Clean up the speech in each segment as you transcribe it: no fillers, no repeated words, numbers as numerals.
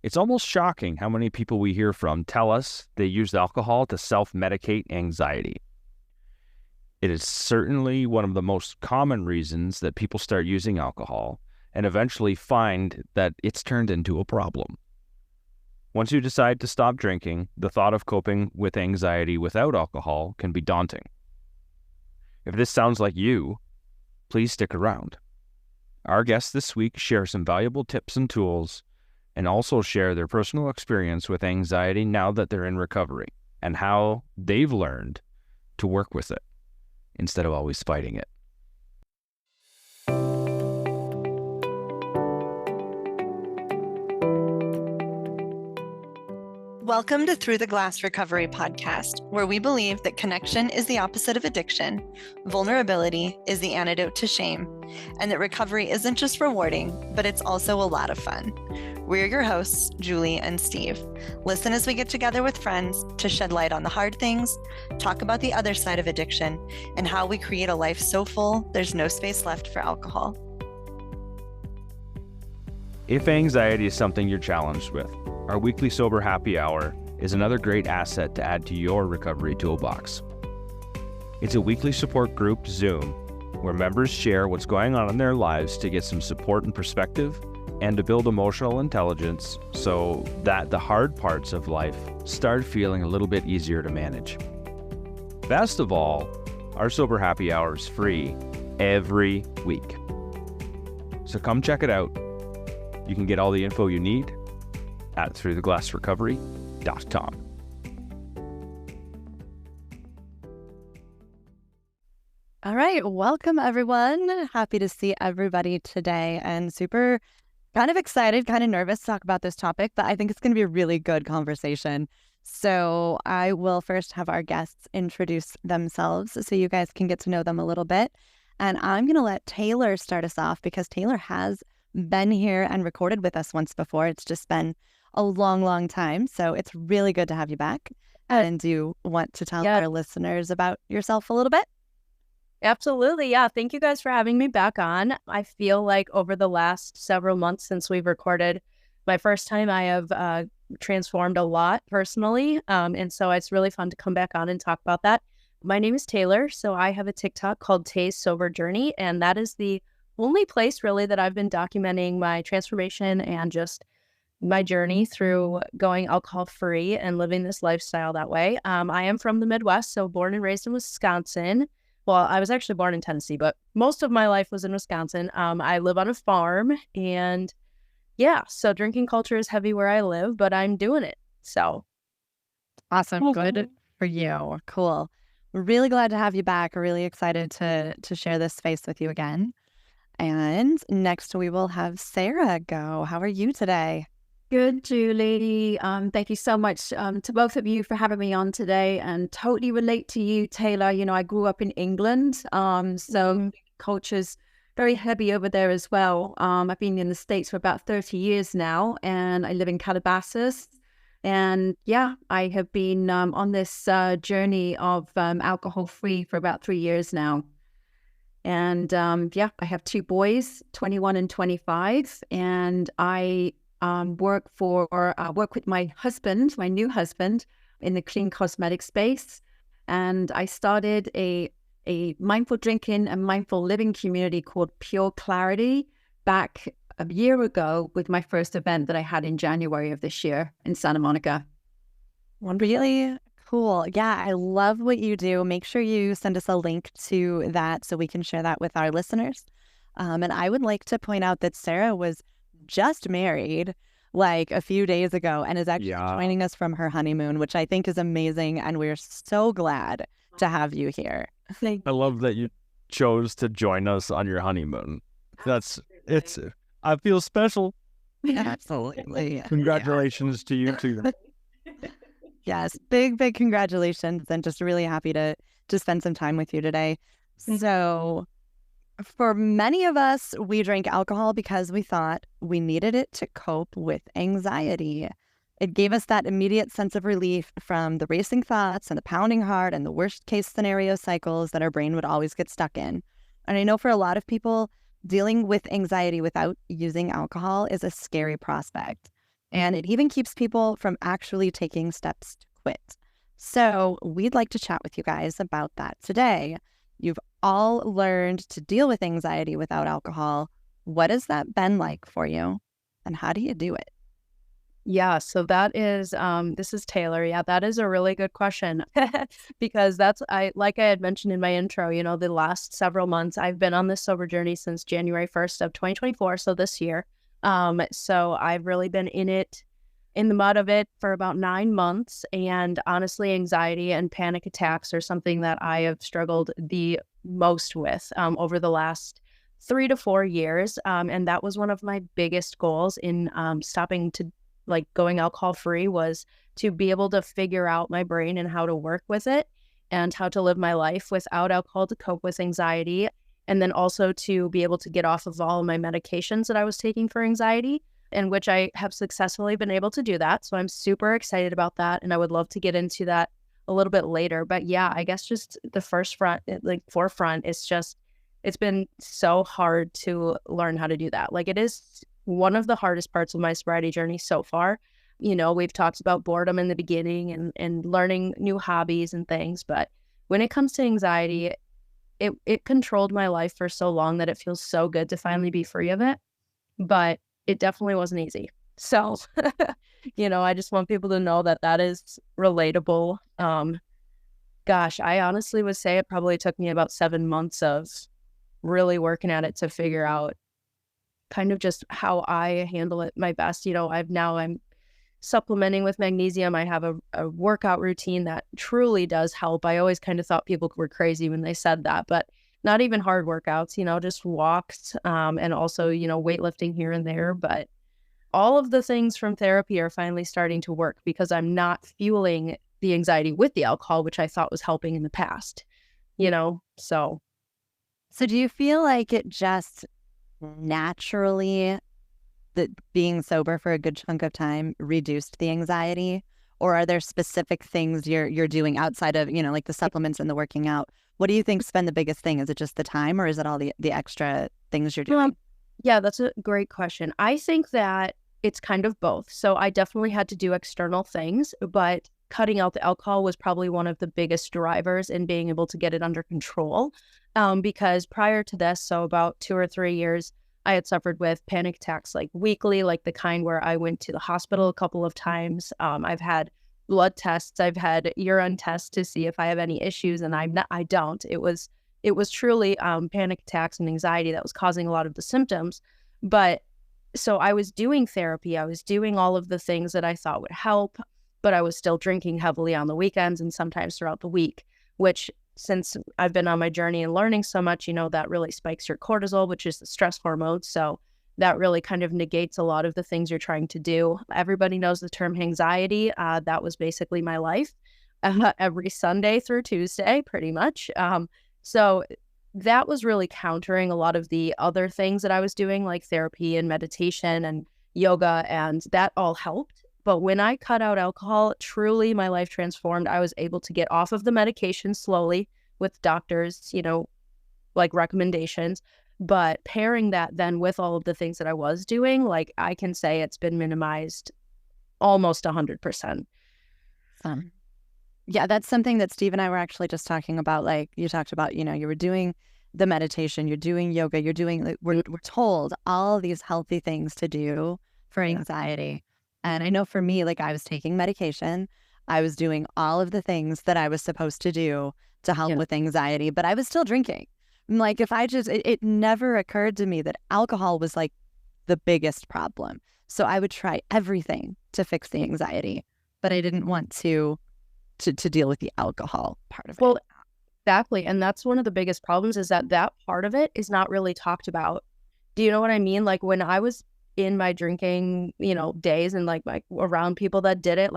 It's almost shocking how many people we hear from tell us they use alcohol to self-medicate anxiety. It is certainly one of the most common reasons that people start using alcohol and eventually find that it's turned into a problem. Once you decide to stop drinking, the thought of coping with anxiety without alcohol can be daunting. If this sounds like you, please stick around. Our guests this week share some valuable tips and tools and also share their personal experience with anxiety now that they're in recovery and how they've learned to work with it instead of always fighting it. Welcome to Through the Glass Recovery podcast, where we believe that connection is the opposite of addiction, vulnerability is the antidote to shame, and that recovery isn't just rewarding, but it's also a lot of fun. We're your hosts, Julie and Steve. Listen as we get together with friends to shed light on the hard things, talk about the other side of addiction, and how we create a life so full there's no space left for alcohol. If anxiety is something you're challenged with, our weekly Sober Happy Hour is another great asset to add to your recovery toolbox. It's a weekly support group Zoom where members share what's going on in their lives to get some support and perspective and to build emotional intelligence so that the hard parts of life start feeling a little bit easier to manage. Best of all, our Sober Happy Hour is free every week. So come check it out. You can get all the info you need at throughtheglassrecovery.com. All right, welcome everyone. Happy to see everybody today and super kind of excited, kind of nervous to talk about this topic, but I think it's going to be a really good conversation. So I will first have our guests introduce themselves so you guys can get to know them a little bit. And I'm going to let Taylor start us off because Taylor has been here and recorded with us once before. It's just been a long time. So it's really good to have you back. And do you want to tell our listeners about yourself a little bit? Absolutely. Yeah. Thank you guys for having me back on. I feel like over the last several months since we've recorded my first time, I have transformed a lot personally. And so it's really fun to come back on and talk about that. My name is Taylor. So I have a TikTok called Tay's Sober Journey. And that is the only place really that I've been documenting my transformation and just my journey through going alcohol free and living this lifestyle that way. I am from the Midwest, so born and raised in Wisconsin. Well, I was actually born in Tennessee, but most of my life was in Wisconsin. I live on a farm and yeah, so drinking culture is heavy where I live, but I'm doing it. So awesome. Good for you. Cool. We're really glad to have you back. We're really excited to share this space with you again. And next we will have Sarah go. How are you today? Good, Julie. Thank you so much to both of you for having me on today and totally relate to you, Taylor. You know, I grew up in England, so culture's very heavy over there as well. I've been in the States for about 30 years now, and I live in Calabasas. And yeah, I have been on this journey of alcohol-free for about 3 years now. And yeah, I have two boys, 21 and 25, and I work with my husband, my new husband, in the clean cosmetic space. And I started a mindful drinking and mindful living community called Pure Clarity back a year ago with my first event that I had in January of this year in Santa Monica. Really cool. Yeah, I love what you do. Make sure you send us a link to that so we can share that with our listeners. And I would like to point out that Sarah was just married like a few days ago and is actually joining us from her honeymoon, which I think is amazing. And we're so glad to have you here. I love that you chose to join us on your honeymoon. I feel special. Absolutely. Congratulations to you too. Yes, big congratulations, and just really happy to spend some time with you today. So for many of us, we drank alcohol because we thought we needed it to cope with anxiety. It gave us that immediate sense of relief from the racing thoughts and the pounding heart and the worst case scenario cycles that our brain would always get stuck in. And I know for a lot of people, dealing with anxiety without using alcohol is a scary prospect. and it even keeps people from actually taking steps to quit. So we'd like to chat with you guys about that today. You've all learned to deal with anxiety without alcohol. What has that been like for you, and how do you do it? Yeah, so that is this is Taylor. Yeah, that is a really good question because like I had mentioned in my intro, the last several months I've been on this sober journey since January 1st of 2024, so this year. So I've really been in the mud of it for about 9 months, and honestly, anxiety and panic attacks are something that I have struggled the most with over the last 3 to 4 years, and that was one of my biggest goals in stopping to going alcohol free, was to be able to figure out my brain and how to work with it and how to live my life without alcohol to cope with anxiety. And then also to be able to get off of all of my medications that I was taking for anxiety, in which I have successfully been able to do that. So I'm super excited about that. And I would love to get into that a little bit later. But yeah, I guess just the forefront, it's been so hard to learn how to do that. It is one of the hardest parts of my sobriety journey so far. We've talked about boredom in the beginning and learning new hobbies and things, but when it comes to anxiety, it controlled my life for so long that it feels so good to finally be free of it, but it definitely wasn't easy. So, I just want people to know that is relatable. Gosh, I honestly would say it probably took me about 7 months of really working at it to figure out kind of just how I handle it my best. I'm supplementing with magnesium. I have a workout routine that truly does help. I always kind of thought people were crazy when they said that, but not even hard workouts, just walks, and also, weightlifting here and there. But all of the things from therapy are finally starting to work because I'm not fueling the anxiety with the alcohol, which I thought was helping in the past, so. So do you feel like it just naturally, that being sober for a good chunk of time reduced the anxiety, or are there specific things you're doing outside of the supplements and the working out? What do you think's been the biggest thing? Is it just the time, or is it all the extra things you're doing? Yeah, that's a great question. I think that it's kind of both. So I definitely had to do external things, but cutting out the alcohol was probably one of the biggest drivers in being able to get it under control. Because prior to this, so about 2 or 3 years, I had suffered with panic attacks weekly, the kind where I went to the hospital a couple of times. I've had blood tests, I've had urine tests to see if I have any issues, and I don't. It was truly panic attacks and anxiety that was causing a lot of the symptoms. But so I was doing therapy, I was doing all of the things that I thought would help, but I was still drinking heavily on the weekends and sometimes throughout the week, which, since I've been on my journey and learning so much, that really spikes your cortisol, which is the stress hormone. So that really kind of negates a lot of the things you're trying to do. Everybody knows the term anxiety. That was basically my life every Sunday through Tuesday, pretty much. So that was really countering a lot of the other things that I was doing, like therapy and meditation and yoga, and that all helped. But when I cut out alcohol, truly my life transformed. I was able to get off of the medication slowly with doctors, recommendations. But pairing that then with all of the things that I was doing, I can say it's been minimized almost 100%. Yeah, that's something that Steve and I were actually just talking about. You talked about, you were doing the meditation, you're doing yoga, you're doing, we're told all these healthy things to do for anxiety. And I know for me, I was taking medication, I was doing all of the things that I was supposed to do to help with anxiety, but I was still drinking. If I just, it never occurred to me that alcohol was the biggest problem. So I would try everything to fix the anxiety, but I didn't want to deal with the alcohol part of it. Well, exactly. And that's one of the biggest problems, is that part of it is not really talked about. Do you know what I mean? When I was in my drinking, days and around people that did it,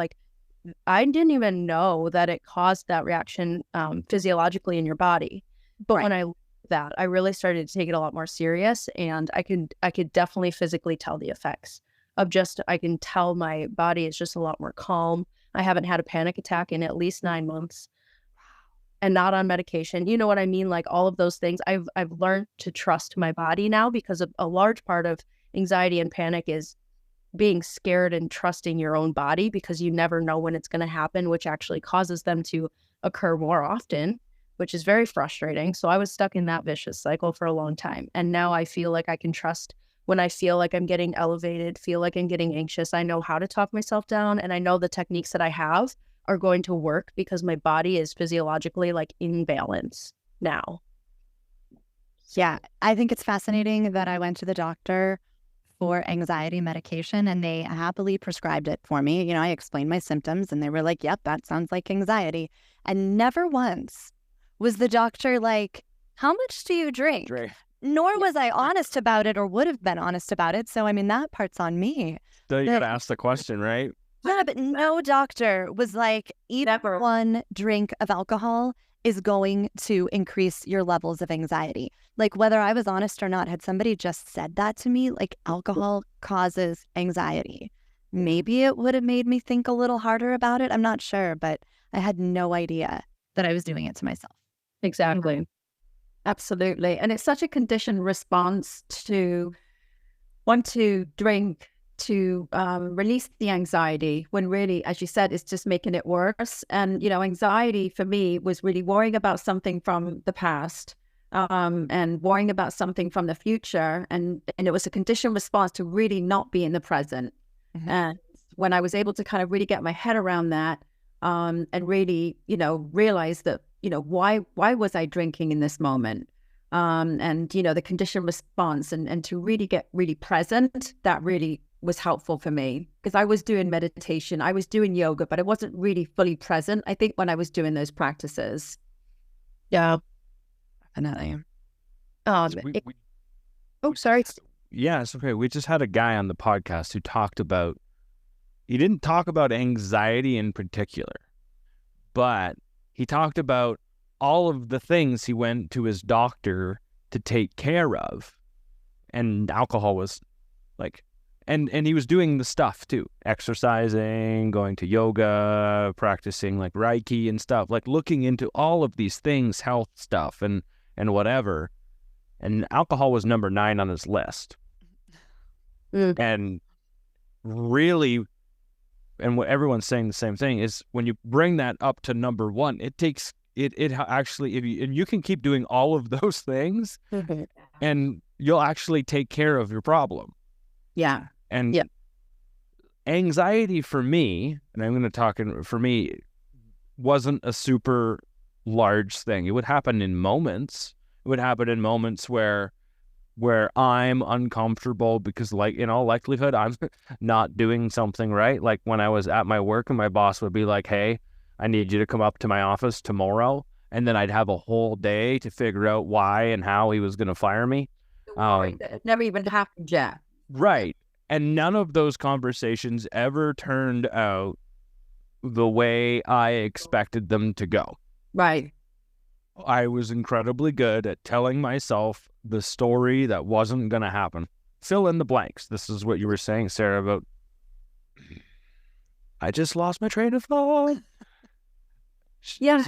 I didn't even know that it caused that reaction physiologically in your body. But when I learned that, I really started to take it a lot more serious, and I could definitely physically tell the effects of I can tell my body is just a lot more calm. I haven't had a panic attack in at least 9 months, and not on medication. You know what I mean? All of those things. I've learned to trust my body now, because a large part of anxiety and panic is being scared and trusting your own body because you never know when it's going to happen, which actually causes them to occur more often, which is very frustrating. So I was stuck in that vicious cycle for a long time. And now I feel like I can trust when I feel like I'm getting elevated, feel like I'm getting anxious. I know how to talk myself down, and I know the techniques that I have are going to work because my body is physiologically like in balance now. Yeah, I think it's fascinating that I went to the doctor for anxiety medication and they happily prescribed it for me. You know, I explained my symptoms and they were like, yep, that sounds like anxiety. And never once was the doctor like, how much do you drink? Nor was I honest about it or would have been honest about it. So, I mean, that part's on me. So you gotta ask the question, right? Yeah, but no doctor was like, even one drink of alcohol is going to increase your levels of anxiety. Like, whether I was honest or not, had somebody just said that to me, like, alcohol causes anxiety, maybe it would have made me think a little harder about it. I'm not sure, but I had no idea that I was doing it to myself. Exactly. Absolutely. And it's such a conditioned response to want to drink to release the anxiety when really, as you said, it's just making it worse. And, you know, anxiety for me was really worrying about something from the past and worrying about something from the future. And it was a conditioned response to really not be in the present. Mm-hmm. And when I was able to kind of really get my head around that and really, you know, realize that, you know, why was I drinking in this moment? And, you know, the conditioned response and to really get really present, that really was helpful for me because I was doing meditation, I was doing yoga, but I wasn't really fully present, I think, when I was doing those practices. Yeah, definitely. Sorry. Yeah, it's okay. We just had a guy on the podcast who talked about, he didn't talk about anxiety in particular, but he talked about all of the things he went to his doctor to take care of. And alcohol was like, and he was doing the stuff too, exercising, going to yoga, practicing like Reiki and stuff, like looking into all of these things, health stuff and whatever. And alcohol was number 9 on his list. And really, and what everyone's saying the same thing is when you bring that up to number 1, it takes it actually, if you can keep doing all of those things and you'll actually take care of your problem. Yeah. And anxiety for me, and I'm going to talk for me, wasn't a super large thing. It would happen in moments. It would happen in moments where I'm uncomfortable because, like, in all likelihood, I'm not doing something right. Like when I was at my work and my boss would be like, hey, I need you to come up to my office tomorrow. And then I'd have a whole day to figure out why and how he was going to fire me. It never even happened yet. Right. And none of those conversations ever turned out the way I expected them to go. Right. I was incredibly good at telling myself the story that wasn't going to happen. Fill in the blanks. This is what you were saying, Sarah, about I just lost my train of thought. Yeah,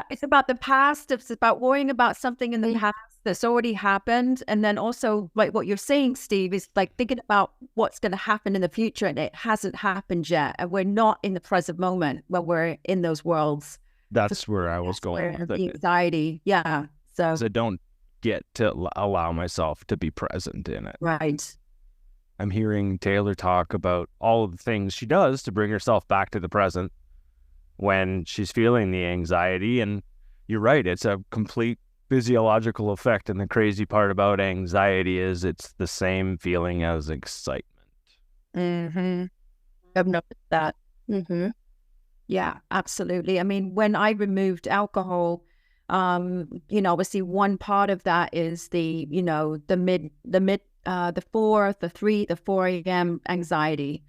it's about the past. It's about worrying about something in the past that's already happened. And then also, like what you're saying, Steve, is like thinking about what's going to happen in the future, and it hasn't happened yet. And we're not in the present moment when we're in those worlds. That's where I was going with the anxiety. Yeah. So I don't get to allow myself to be present in it. Right. I'm hearing Taylor talk about all of the things she does to bring herself back to the present when she's feeling the anxiety. And you're right, it's a complete physiological effect. And the crazy part about anxiety is it's the same feeling as excitement. Mm-hmm. I've noticed that. Mm-hmm. Yeah, absolutely. I mean, when I removed alcohol, you know, obviously one part of that is the 4, the 3, the 4 a.m. anxiety.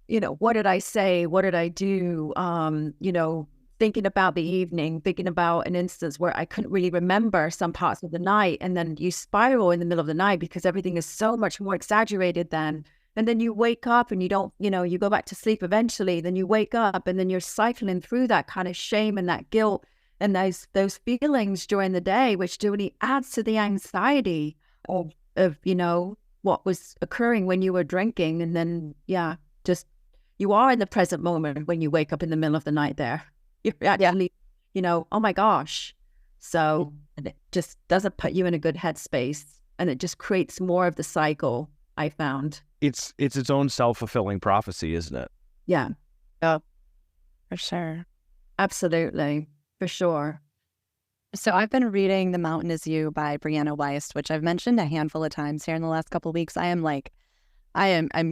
You know, what did I say? What did I do? You know, thinking about the evening, thinking about an instance where I couldn't really remember some parts of the night. And then you spiral in the middle of the night because everything is so much more exaggerated then. And then you wake up and you don't, you know, you go back to sleep eventually. Then you wake up and then you're cycling through that kind of shame and that guilt and those feelings during the day, which really adds to the anxiety of you know, what was occurring when you were drinking. And then, just you are in the present moment when you wake up in the middle of the night there. You're actually, oh my gosh. So and it just doesn't put you in a good headspace. And it just creates more of the cycle, I found. It's its own self-fulfilling prophecy, isn't it? Yeah. For sure. Absolutely. For sure. So I've been reading The Mountain Is You by Brianna Wiest, which I've mentioned a handful of times here in the last couple of weeks. I'm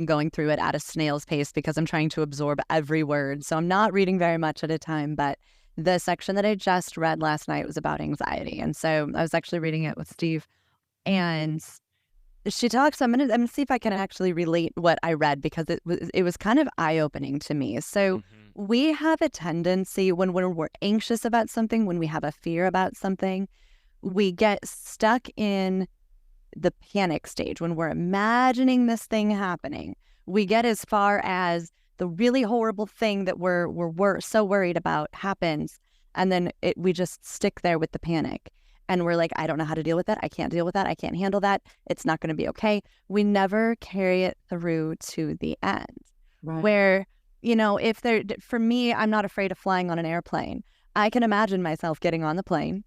going through it at a snail's pace because I'm trying to absorb every word. So I'm not reading very much at a time, but the section that I just read last night was about anxiety. And so I was actually reading it with Steve, and she talks, I'm gonna see if I can actually relate what I read, because it was kind of eye-opening to me. So we have a tendency when we're anxious about something, when we have a fear about something, we get stuck in the panic stage. When we're imagining this thing happening, we get as far as the really horrible thing that we're so worried about happens, and then we just stick there with the panic. And we're like, I don't know how to deal with that. I can't deal with that. I can't handle that. It's not going to be okay. We never carry it through to the end. Right. Where, for me, I'm not afraid of flying on an airplane. I can imagine myself getting on the plane,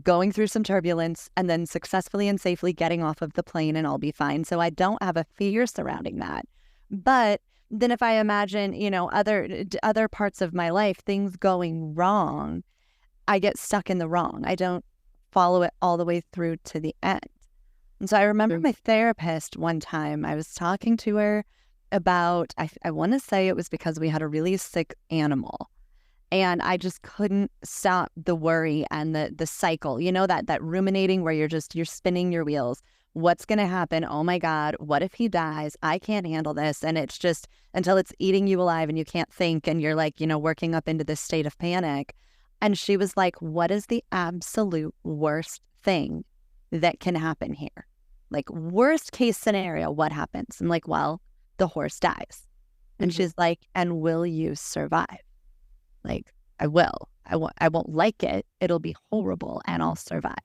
going through some turbulence, and then successfully and safely getting off of the plane, and I'll be fine. So I don't have a fear surrounding that. But then if I imagine, other parts of my life, things going wrong, I get stuck in the wrong. I don't follow it all the way through to the end. And so I remember my therapist one time, I was talking to her about, I want to say it was because we had a really sick animal, and I just couldn't stop the worry and the cycle, that ruminating where you're spinning your wheels. What's going to happen? Oh my God, what if he dies? I can't handle this. And it's just until it's eating you alive and you can't think, and you're like, working up into this state of panic. And she was like, what is the absolute worst thing that can happen here? Like, worst case scenario, what happens? I'm like, well, the horse dies. And she's like, and will you survive? Like, I will. I won't like it. It'll be horrible, and I'll survive.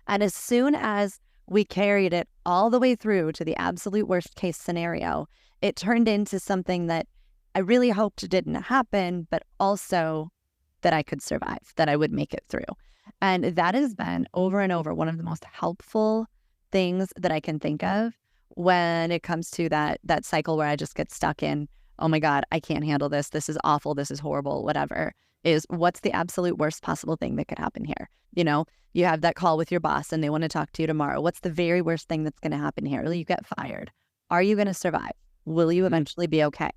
And as soon as we carried it all the way through to the absolute worst case scenario, it turned into something that I really hoped didn't happen, but also that I could survive, that I would make it through. And that has been over and over one of the most helpful things that I can think of when it comes to that cycle where I just get stuck in, oh my God, I can't handle this. This is awful. This is horrible, whatever. Is what's the absolute worst possible thing that could happen here? You have that call with your boss and they want to talk to you tomorrow. What's the very worst thing that's going to happen here? You get fired. Are you going to survive? Will you eventually be okay?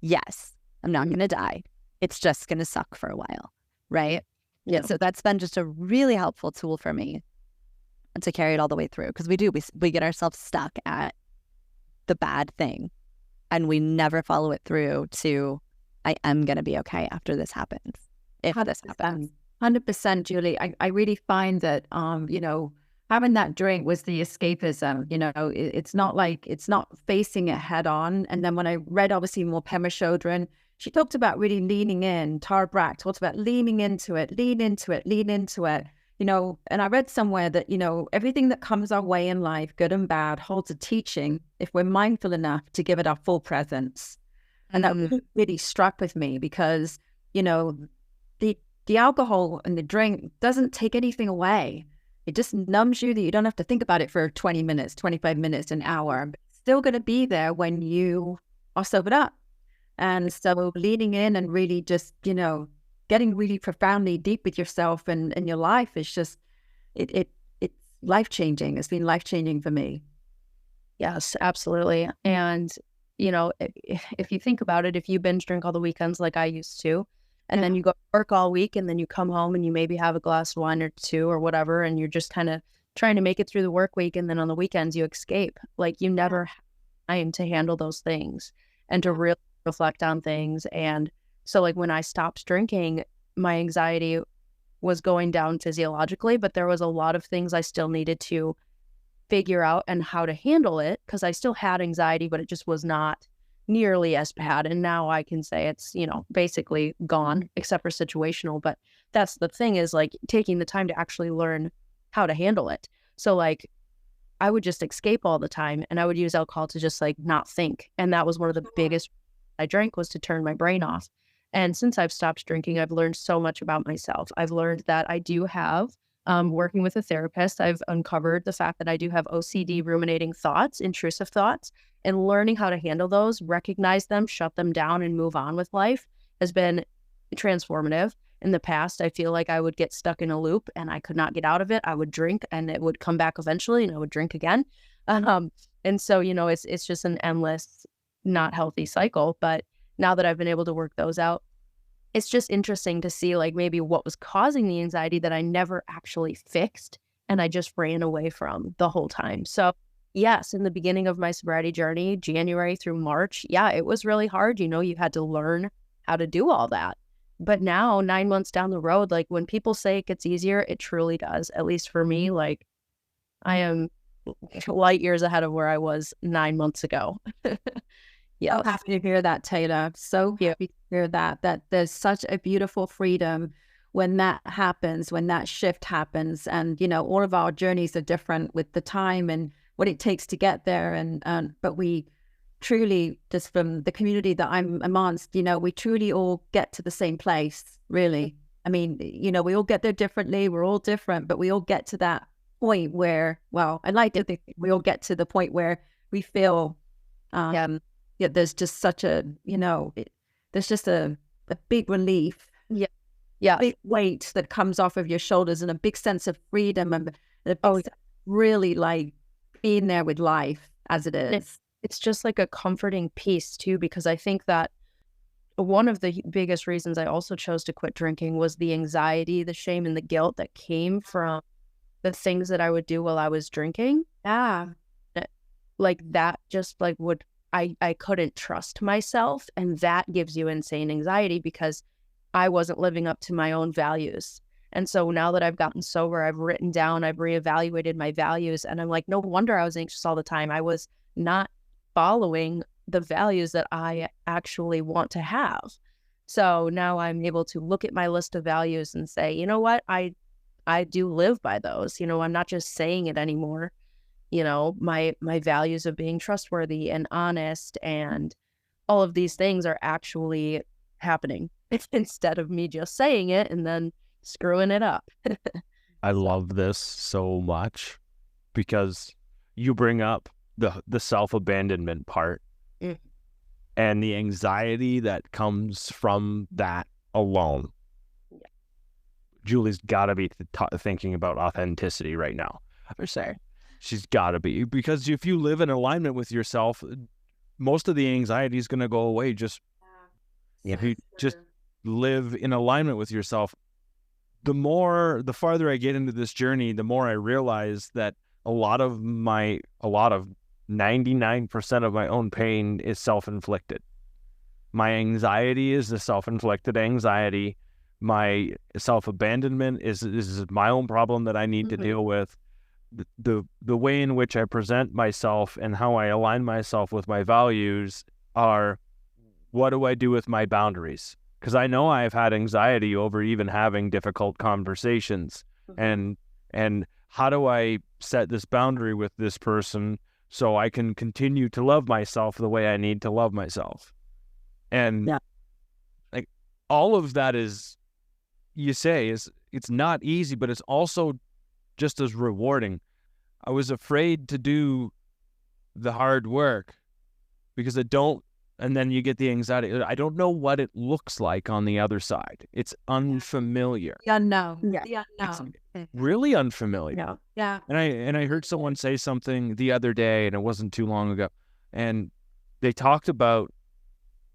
Yes. I'm not going to die. It's just going to suck for a while, right? Yeah. So that's been just a really helpful tool for me to carry it all the way through, because we get ourselves stuck at the bad thing, and we never follow it through to, I am going to be okay after this happens. If 100%. This happens. 100%, Julie. I really find that, having that drink was the escapism. It's not facing it head on. And then when I read, obviously, more Pema Chodron, she talked about really leaning in. Tara Brach talked about leaning into it, lean into it, lean into it. And I read somewhere that, everything that comes our way in life, good and bad, holds a teaching if we're mindful enough to give it our full presence. And that really struck with me because, the alcohol and the drink doesn't take anything away. It just numbs you that you don't have to think about it for 20 minutes, 25 minutes, an hour. But it's still going to be there when you are sobered up. And so leaning in and really just, getting really profoundly deep with yourself and your life is just, it's life-changing. It's been life-changing for me. Yes, absolutely. And, if you think about it, if you binge drink all the weekends like I used to, and then you go to work all week, and then you come home and you maybe have a glass of wine or two or whatever, and you're just kind of trying to make it through the work week, and then on the weekends you escape. Like, you never have time to handle those things and to really reflect on things. And so, like, when I stopped drinking, my anxiety was going down physiologically, but there was a lot of things I still needed to figure out and how to handle it, because I still had anxiety, but it just was not nearly as bad. And now I can say it's, basically gone, except for situational. But that's the thing, is like taking the time to actually learn how to handle it. So like, I would just escape all the time, and I would use alcohol to just like not think. And that was one of the biggest I drank, was to turn my brain off. And since I've stopped drinking, I've learned so much about myself. I've learned that I do have, working with a therapist, I've uncovered the fact that I do have OCD, ruminating thoughts, intrusive thoughts, and learning how to handle those, recognize them, shut them down, and move on with life has been transformative. In the past, I feel like I would get stuck in a loop and I could not get out of it. I would drink and it would come back eventually, and I would drink again. And so, it's just an endless, not healthy cycle. But now that I've been able to work those out, it's just interesting to see like maybe what was causing the anxiety that I never actually fixed and I just ran away from the whole time. So yes, in the beginning of my sobriety journey, January through March, yeah, it was really hard. You had to learn how to do all that. But now, 9 months down the road, like when people say it gets easier, it truly does. At least for me, like I am light years ahead of where I was 9 months ago. Yeah. So happy to hear that, Taylor. So happy to hear that there's such a beautiful freedom when that happens, when that shift happens. And, all of our journeys are different with the time and what it takes to get there. But we truly, just from the community that I'm amongst, we truly all get to the same place, really. I mean, we all get there differently. We're all different, but we all get to that point where, well, I like to think we all get to the point where we feel, there's just such a, there's just a big relief. Yeah. Yeah. Big weight that comes off of your shoulders and a big sense of freedom and really like being there with life as it is. It's just like a comforting piece too, because I think that one of the biggest reasons I also chose to quit drinking was the anxiety, the shame, and the guilt that came from the things that I would do while I was drinking. Yeah. Like that just like I couldn't trust myself. And that gives you insane anxiety because I wasn't living up to my own values. And so now that I've gotten sober, I've written down, I've reevaluated my values. And I'm like, no wonder I was anxious all the time. I was not following the values that I actually want to have. So now I'm able to look at my list of values and say, you know what, I do live by those. I'm not just saying it anymore. My values of being trustworthy and honest and all of these things are actually happening instead of me just saying it and then screwing it up. I love this so much because you bring up the self-abandonment part and the anxiety that comes from that alone. Yeah. Julie's got to be thinking about authenticity right now. For sure. She's got to be, because if you live in alignment with yourself, most of the anxiety is going to go away. If you just live in alignment with yourself, the farther I get into this journey, the more I realize that a lot of 99% of my own pain is self-inflicted. My anxiety is the self-inflicted anxiety. My self-abandonment is my own problem that I need to deal with. The way in which I present myself and how I align myself with my values are, what do I do with my boundaries? Because I know I've had anxiety over even having difficult conversations. And how do I set this boundary with this person so I can continue to love myself the way I need to love myself? And like all of that is it's not easy, but it's also just as rewarding. I was afraid to do the hard work because and then you get the anxiety. I don't know what it looks like on the other side. It's unfamiliar. The unknown. Yeah. The unknown. It's really unfamiliar. Yeah. And I heard someone say something the other day, and it wasn't too long ago, and they talked about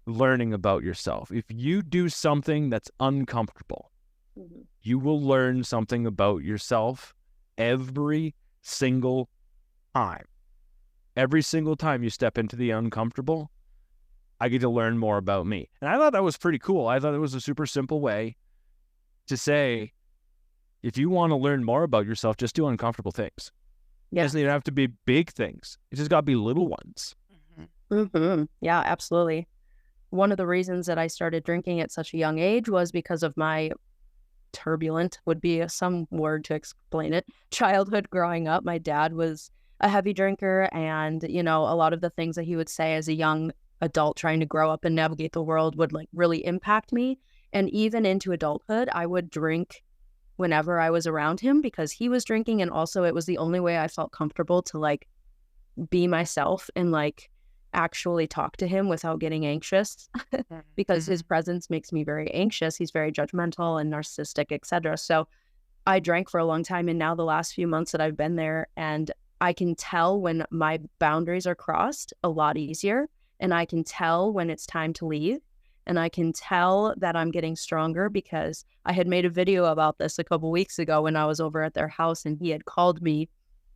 learning about yourself. If you do something that's uncomfortable, you will learn something about yourself every single time. Every single time you step into the uncomfortable, I get to learn more about me. And I thought that was pretty cool. I thought it was a super simple way to say, if you want to learn more about yourself, just do uncomfortable things. It doesn't even have to be big things. It just got to be little ones. Yeah, absolutely. One of the reasons that I started drinking at such a young age was because of my turbulent, would be some word to explain it, childhood growing up. My dad was a heavy drinker, and, you know, a lot of the things that he would say as a young adult trying to grow up and navigate the world would like really impact me. And even into adulthood, I would drink whenever I was around him because he was drinking, and also it was the only way I felt comfortable to like be myself and like actually talk to him without getting anxious because his presence makes me very anxious. He's very judgmental and narcissistic, etc. So I drank for a long time, and now the last few months that I've been there, and I can tell when my boundaries are crossed a lot easier, and I can tell when it's time to leave, and I can tell that I'm getting stronger because I had made a video about this a couple weeks ago when I was over at their house, and he had called me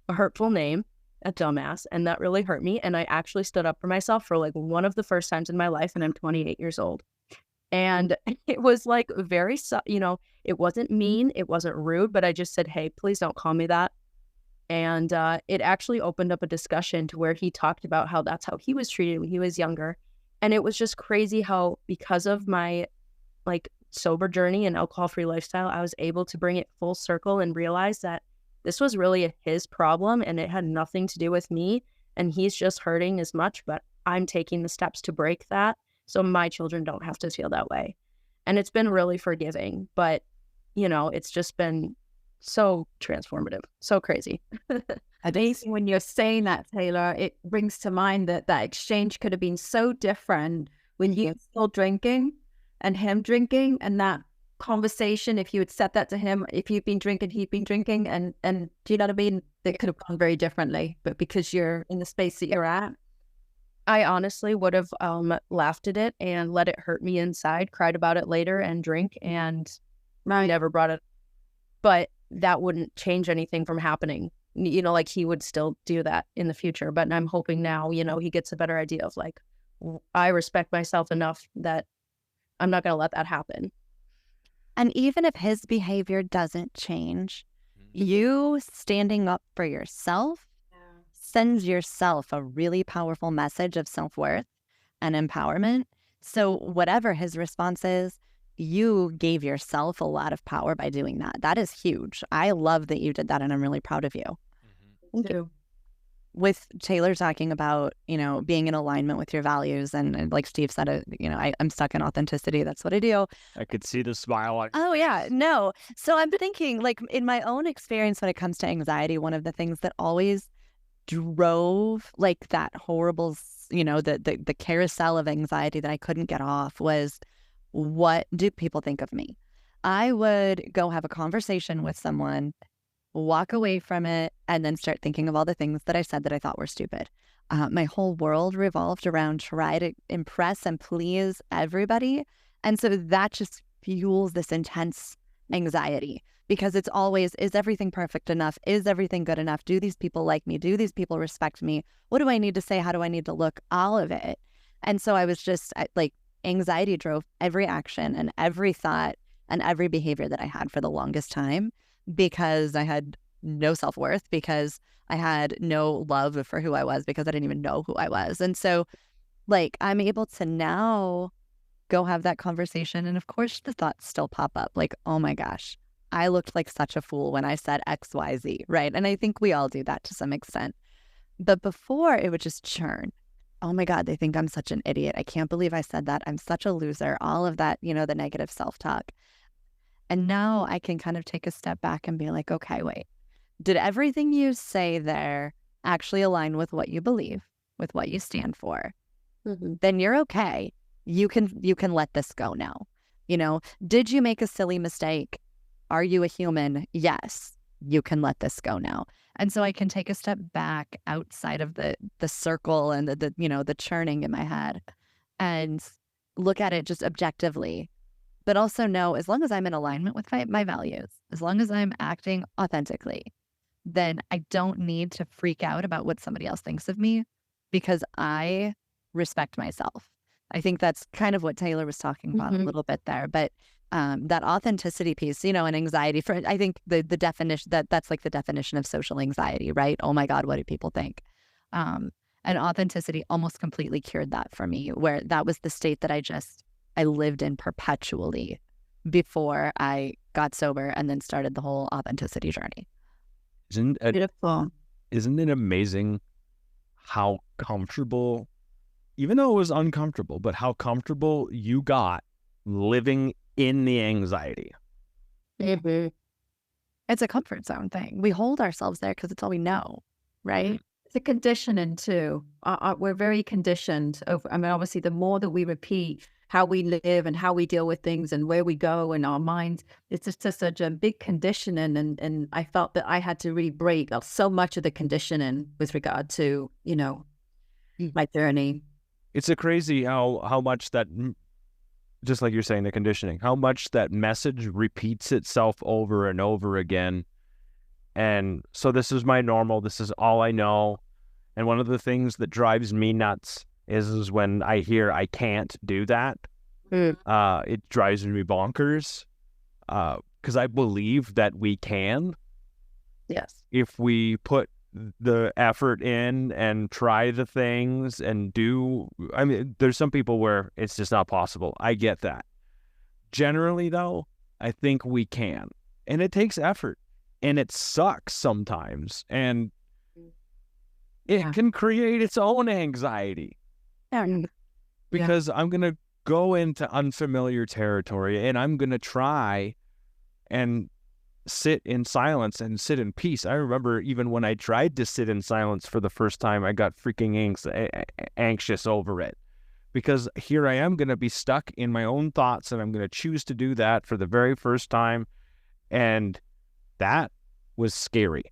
a hurtful name, a dumbass, and that really hurt me. And I actually stood up for myself for like one of the first times in my life, and I'm 28 years old. And it was like very, you know, it wasn't mean, it wasn't rude, but I just said, hey, please don't call me that. And it actually opened up a discussion to where he talked about how that's how he was treated when he was younger. And it was just crazy how, because of my like sober journey and alcohol-free lifestyle, I was able to bring it full circle and realize that this was really his problem and it had nothing to do with me. And he's just hurting as much, but I'm taking the steps to break that so my children don't have to feel that way. And it's been really forgiving, but, you know, it's just been so transformative, so crazy. Amazing. When you're saying that, Taylor, it brings to mind that that exchange could have been so different when you were still drinking and him drinking, and that conversation, if you had said that to him, if you've been drinking, he'd been drinking, and do you know what I mean? It could have gone very differently, but because you're in the space that you're at. I honestly would have laughed at it and let it hurt me inside, cried about it later and drink, and never brought it. But that wouldn't change anything from happening. You know, like he would still do that in the future. But I'm hoping now, you know, he gets a better idea of like, I respect myself enough that I'm not going to let that happen. And even if his behavior doesn't change, you standing up for yourself sends yourself a really powerful message of self-worth and empowerment. So whatever his response is, you gave yourself a lot of power by doing that. That is huge. I love that you did that, and I'm really proud of you. Thank you. With Taylor talking about, you know, being in alignment with your values, and like Steve said, you know, I'm stuck in authenticity. That's what I do. I could see the smile on. Oh yeah, no. So I'm thinking, like, in my own experience when it comes to anxiety, one of the things that always drove like that horrible, you know, the carousel of anxiety that I couldn't get off was, what do people think of me? I would go have a conversation with someone, walk away from it, and then start thinking of all the things that I said that I thought were stupid. My whole world revolved around try to impress and please everybody. And so that just fuels this intense anxiety, because it's always, is everything perfect enough? Is everything good enough? Do these people like me? Do these people respect me? What do I need to say? How do I need to look? All of it. And so I was just like, anxiety drove every action and every thought and every behavior that I had for the longest time, because I had no self-worth, because I had no love for who I was, because I didn't even know who I was. And so like, I'm able to now go have that conversation. And of course the thoughts still pop up like, oh my gosh, I looked like such a fool when I said XYZ, right? And I think we all do that to some extent. But before, it would just churn. Oh my God, they think I'm such an idiot. I can't believe I said that. I'm such a loser. All of that, you know, the negative self-talk. And now I can kind of take a step back and be like, okay, wait, did everything you say there actually align with what you believe, with what you stand for? Mm-hmm. Then you're okay. You can let this go now. You know, did you make a silly mistake? Are you a human? Yes, you can let this go now. And so I can take a step back outside of the circle and the you know, the churning in my head, and look at it just objectively. But also know, as long as I'm in alignment with my values, as long as I'm acting authentically, then I don't need to freak out about what somebody else thinks of me, because I respect myself. I think that's kind of what Taylor was talking about a little bit there. But that authenticity piece, you know, and anxiety, for I think the definition that's like the definition of social anxiety, right? Oh my God, what do people think? And authenticity almost completely cured that for me, where that was the state that I lived in perpetually before I got sober and then started the whole authenticity journey. Isn't Beautiful. isn't it amazing how comfortable, even though it was uncomfortable, but how comfortable you got living in the anxiety? Mm-hmm. It's a comfort zone thing. We hold ourselves there because it's all we know, right? It's a conditioning too. We're very conditioned. Obviously, the more that we repeat how we live and how we deal with things and where we go in our minds, it's just such a big conditioning. And I felt that I had to really break so much of the conditioning with regard to, my journey. It's a crazy how much that, just like you're saying, the conditioning, how much that message repeats itself over and over again. And so this is my normal, this is all I know. And one of the things that drives me nuts is when I hear I can't do that. It drives me bonkers because I believe that we can. Yes. If we put the effort in and try the things and do, I mean, there's some people where it's just not possible. I get that. Generally, though, I think we can. And it takes effort. And it sucks sometimes. And it can create its own anxiety. Because I'm going to go into unfamiliar territory and I'm going to try and sit in silence and sit in peace. I remember even when I tried to sit in silence for the first time, I got freaking anxious over it. Because here I am going to be stuck in my own thoughts and I'm going to choose to do that for the very first time. And that was scary.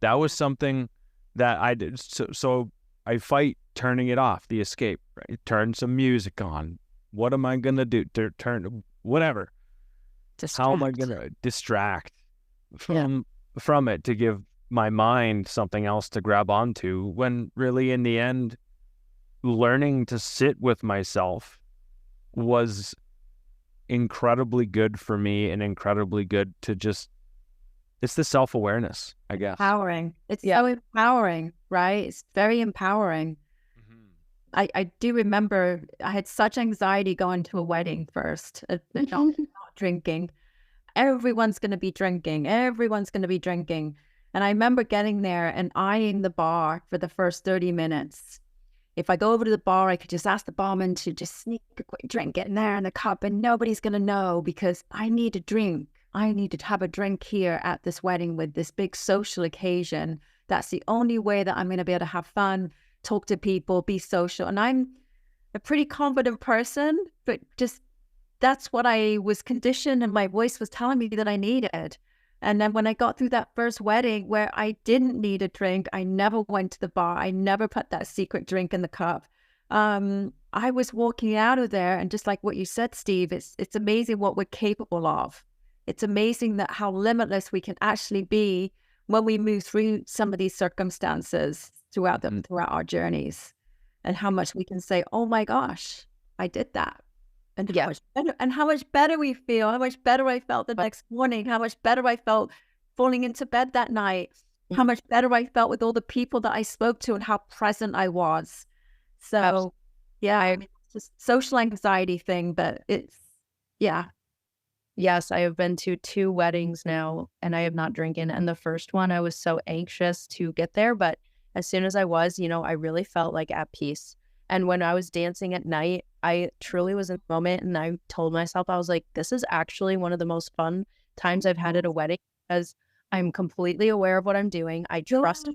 That was something that I did. So I fight turning it off, the escape, right? Turn some music on. What am I going to do? Turn whatever. How am I going to distract from it to give my mind something else to grab onto, when really in the end, learning to sit with myself was incredibly good for me and incredibly good to just, it's the self-awareness, I guess. Empowering. It's so empowering, right? It's very empowering. I do remember I had such anxiety going to a wedding first, not drinking. Everyone's going to be drinking. Everyone's going to be drinking. And I remember getting there and eyeing the bar for the first 30 minutes. If I go over to the bar, I could just ask the barman to just sneak a quick drink in there in the cup and nobody's going to know, because I need a drink. I need to have a drink here at this wedding with this big social occasion. That's the only way that I'm going to be able to have fun, talk to people, be social. And I'm a pretty confident person, but just that's what I was conditioned and my voice was telling me that I needed. And then when I got through that first wedding where I didn't need a drink, I never went to the bar. I never put that secret drink in the cup. I was walking out of there, and just like what you said, Steve, it's amazing what we're capable of. It's amazing that how limitless we can actually be when we move through some of these circumstances throughout our journeys, and how much we can say, oh my gosh, I did that. And how much better we feel, how much better I felt the next morning, how much better I felt falling into bed that night, how much better I felt with all the people that I spoke to and how present I was. So, it's just social anxiety thing, but it's, Yes, I have been to 2 weddings now, and I have not drinking. And the first one, I was so anxious to get there. But as soon as I was, I really felt like at peace. And when I was dancing at night, I truly was in the moment, and I told myself, I was like, this is actually one of the most fun times I've had at a wedding, because I'm completely aware of what I'm doing. I trust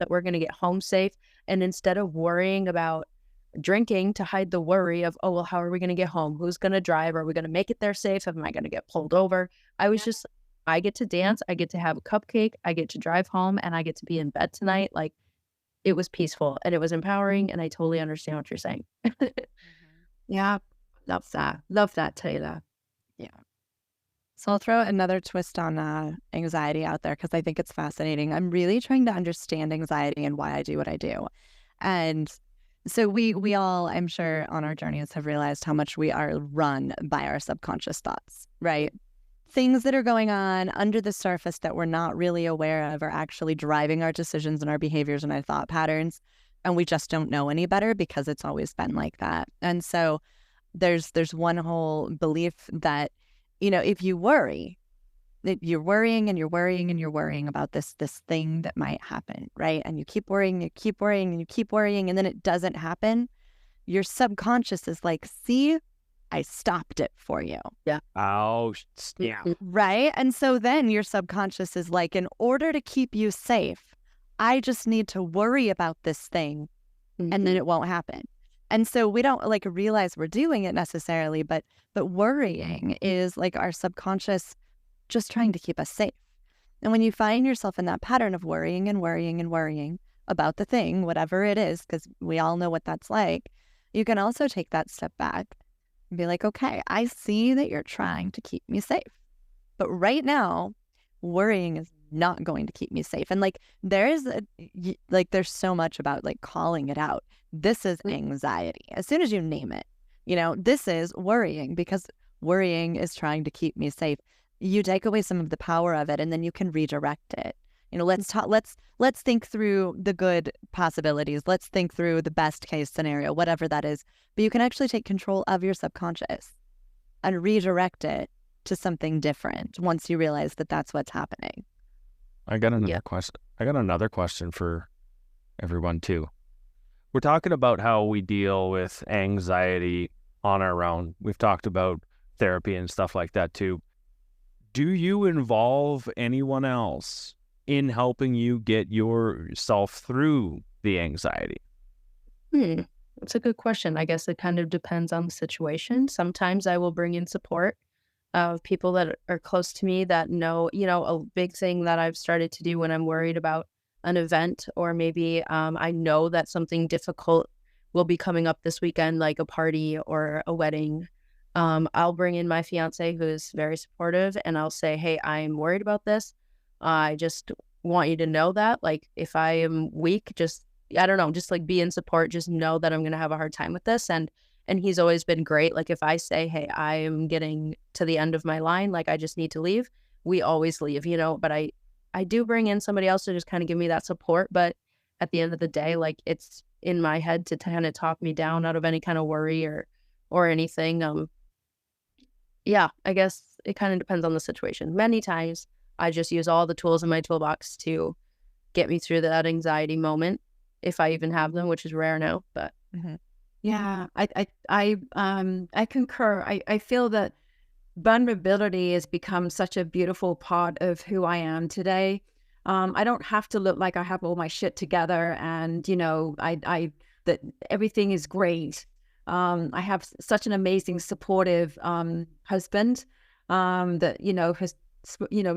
that we're going to get home safe. And instead of worrying about drinking to hide the worry of, oh, well, how are we going to get home? Who's going to drive? Are we going to make it there safe? Am I going to get pulled over? I was just, I get to dance. I get to have a cupcake. I get to drive home, and I get to be in bed tonight. Like, it was peaceful and it was empowering, and I totally understand what you're saying. Yeah, love that. Love that, Taylor. Yeah. So I'll throw another twist on anxiety out there, because I think it's fascinating. I'm really trying to understand anxiety and why I do what I do. And so we all, I'm sure, on our journeys have realized how much we are run by our subconscious thoughts, right? Things that are going on under the surface that we're not really aware of are actually driving our decisions and our behaviors and our thought patterns. And we just don't know any better because it's always been like that. And so there's one whole belief that, if you worry, you're worrying and you're worrying and you're worrying about this thing that might happen, right? And you keep worrying, you keep worrying, and you keep worrying, and then it doesn't happen. Your subconscious is like, see, I stopped it for you. Yeah. Oh, yeah. Right? And so then your subconscious is like, in order to keep you safe, I just need to worry about this thing, and then it won't happen. And so we don't like realize we're doing it necessarily, but worrying is like our subconscious just trying to keep us safe. And when you find yourself in that pattern of worrying and worrying and worrying about the thing, whatever it is, because we all know what that's like, you can also take that step back and be like, okay, I see that you're trying to keep me safe, but right now, worrying is not going to keep me safe. And like, there's so much about like calling it out. This is anxiety. As soon as you name it, this is worrying, because worrying is trying to keep me safe. You take away some of the power of it, and then you can redirect it. Let's think through the good possibilities. Let's think through the best case scenario, whatever that is. But you can actually take control of your subconscious and redirect it to something different once you realize that that's what's happening. I got another question for everyone too. We're talking about how we deal with anxiety on our own. We've talked about therapy and stuff like that too. Do you involve anyone else in helping you get yourself through the anxiety? That's a good question. I guess it kind of depends on the situation. Sometimes I will bring in support of people that are close to me that know, a big thing that I've started to do when I'm worried about an event, or maybe I know that something difficult will be coming up this weekend, like a party or a wedding. I'll bring in my fiance, who is very supportive, and I'll say, hey, I'm worried about this. I just want you to know that, like, if I am weak, just like be in support, just know that I'm going to have a hard time with this. And he's always been great. Like, if I say, hey, I am getting to the end of my line, like, I just need to leave, we always leave, but I do bring in somebody else to just kind of give me that support. But at the end of the day, like, it's in my head to kind of talk me down out of any kind of worry or anything. Yeah, I guess it kind of depends on the situation. Many times I just use all the tools in my toolbox to get me through that anxiety moment, if I even have them, which is rare now. But yeah, I concur. I feel that vulnerability has become such a beautiful part of who I am today. I don't have to look like I have all my shit together and, that everything is great. I have such an amazing, supportive husband that, has,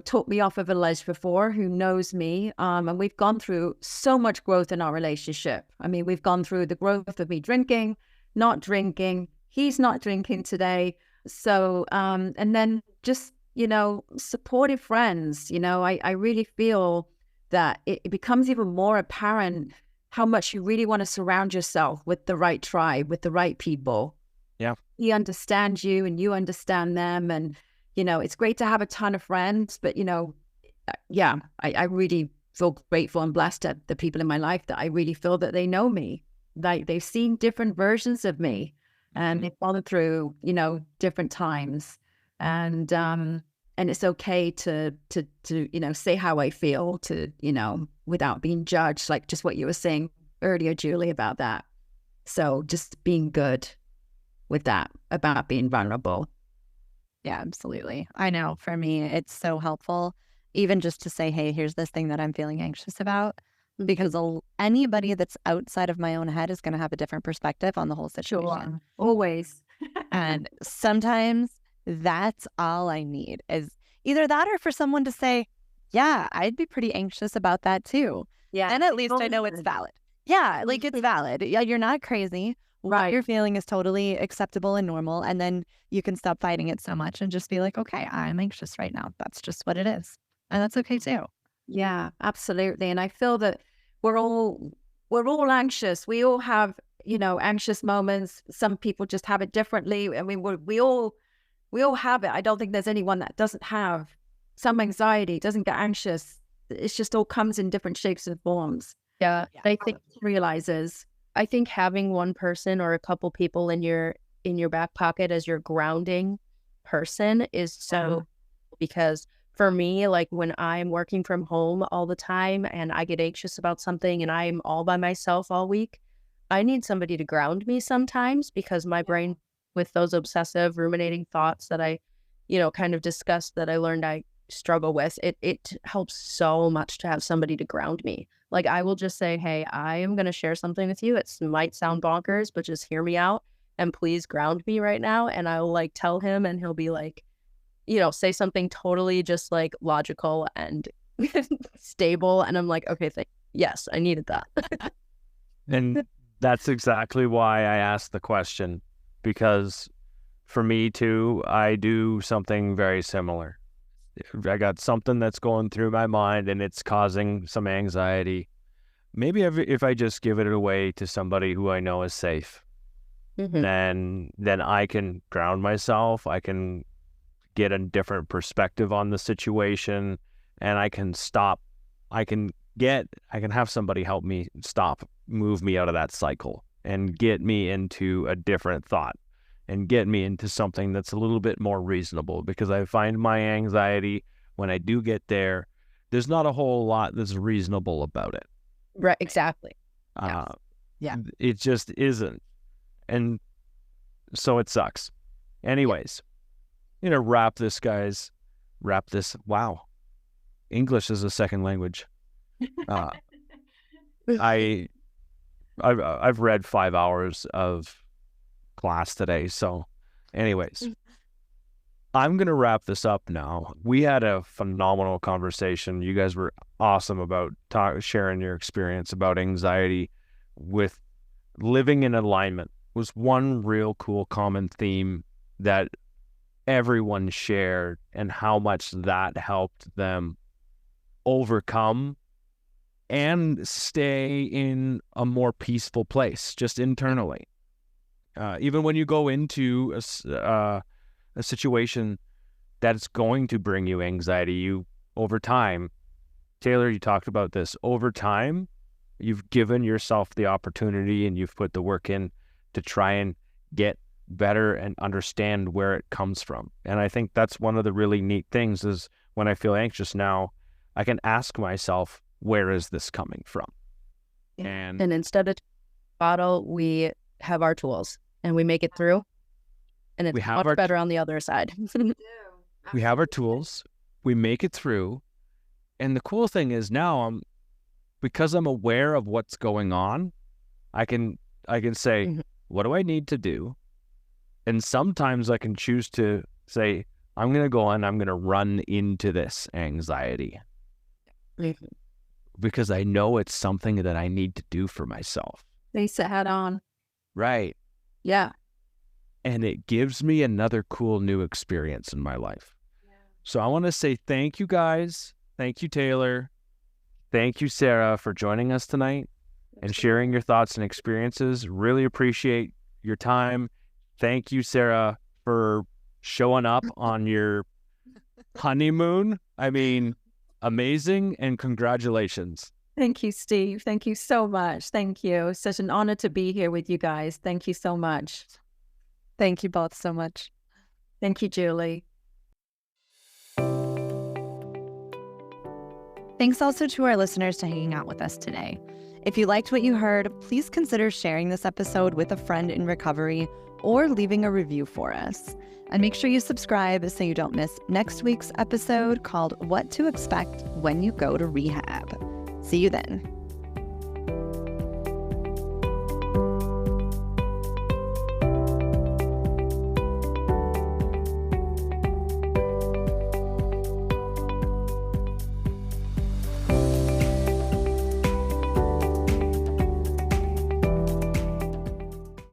talked me off of a ledge before, who knows me. And we've gone through so much growth in our relationship. I mean, we've gone through the growth of me drinking, not drinking. He's not drinking today. So, and then just, supportive friends, I really feel that it becomes even more apparent how much you really want to surround yourself with the right tribe, with the right people. Yeah. He understands you and you understand them. And, it's great to have a ton of friends, but, I really feel grateful and blessed at the people in my life that I really feel that they know me. Like, they've seen different versions of me and they've gone through, different times. And it's okay to say how I feel, without being judged, like just what you were saying earlier, Julie, about that. So just being good with that, about being vulnerable. Yeah, absolutely. I know for me, it's so helpful, even just to say, hey, here's this thing that I'm feeling anxious about, because anybody that's outside of my own head is going to have a different perspective on the whole situation. Sure. Always. And sometimes that's all I need, is either that or for someone to say, yeah, I'd be pretty anxious about that too. Yeah. And at least I know it's valid. Yeah, like it's valid. Yeah, you're not crazy. What Right. you're feeling is totally acceptable and normal. And then you can stop fighting it so much and just be like, okay, I'm anxious right now. That's just what it is. And that's okay too. Yeah, absolutely. And I feel that we're all anxious. We all have, anxious moments. Some people just have it differently. I mean, we all have it. I don't think there's anyone that doesn't have some anxiety, doesn't get anxious. It's just all comes in different shapes and forms. yeah, I think having one person or a couple people in your back pocket as your grounding person is so, because for me, like when I'm working from home all the time and I get anxious about something and I'm all by myself all week, I need somebody to ground me sometimes, because my brain, with those obsessive ruminating thoughts that I, kind of discussed, that I learned I struggle with, it helps so much to have somebody to ground me. Like I will just say, hey, I am going to share something with you. It might sound bonkers, but just hear me out and please ground me right now. And I'll like tell him, and he'll be like, say something totally just like logical and stable. And I'm like, okay, yes, I needed that. And that's exactly why I asked the question, because for me too, I do something very similar. I got something that's going through my mind and it's causing some anxiety. Maybe if I just give it away to somebody who I know is safe, then I can ground myself. I can get a different perspective on the situation, and I can stop. I can have somebody help me move me out of that cycle and get me into a different thought and get me into something that's a little bit more reasonable, because I find my anxiety, when I do get there, there's not a whole lot that's reasonable about it. Right, exactly. It just isn't. And so it sucks. Anyways, wrap this, guys. Wrap this. Wow. English is a second language. I've read 5 hours of class today. So anyways, I'm going to wrap this up now. We had a phenomenal conversation. You guys were awesome about sharing your experience about anxiety. With living in alignment was one real cool common theme that everyone shared, and how much that helped them overcome and stay in a more peaceful place just internally. Even when you go into a situation that's going to bring you anxiety, over time, Taylor, you talked about this, over time, you've given yourself the opportunity and you've put the work in to try and get better and understand where it comes from. And I think that's one of the really neat things is when I feel anxious now, I can ask myself, where is this coming from? And instead of bottle, we have our tools and we make it through. And it's much better on the other side. We have our tools, we make it through. And the cool thing is now because I'm aware of what's going on, I can say, what do I need to do? And sometimes I can choose to say, I'm going to go and I'm going to run into this anxiety. Because I know it's something that I need to do for myself. Face it head on. Right. Yeah. And it gives me another cool new experience in my life. Yeah. So I want to say thank you guys. Thank you, Taylor. Thank you, Sarah, for joining us tonight and sharing your thoughts and experiences. Really appreciate your time. Thank you, Sarah, for showing up on your honeymoon. I mean, amazing, and congratulations. Thank you, Steve. Thank you so much. Thank you. Such an honor to be here with you guys. Thank you so much. Thank you both so much. Thank you, Julie. Thanks also to our listeners for hanging out with us today. If you liked what you heard, please consider sharing this episode with a friend in recovery or leaving a review for us. And make sure you subscribe so you don't miss next week's episode called What to Expect When You Go to Rehab. See you then.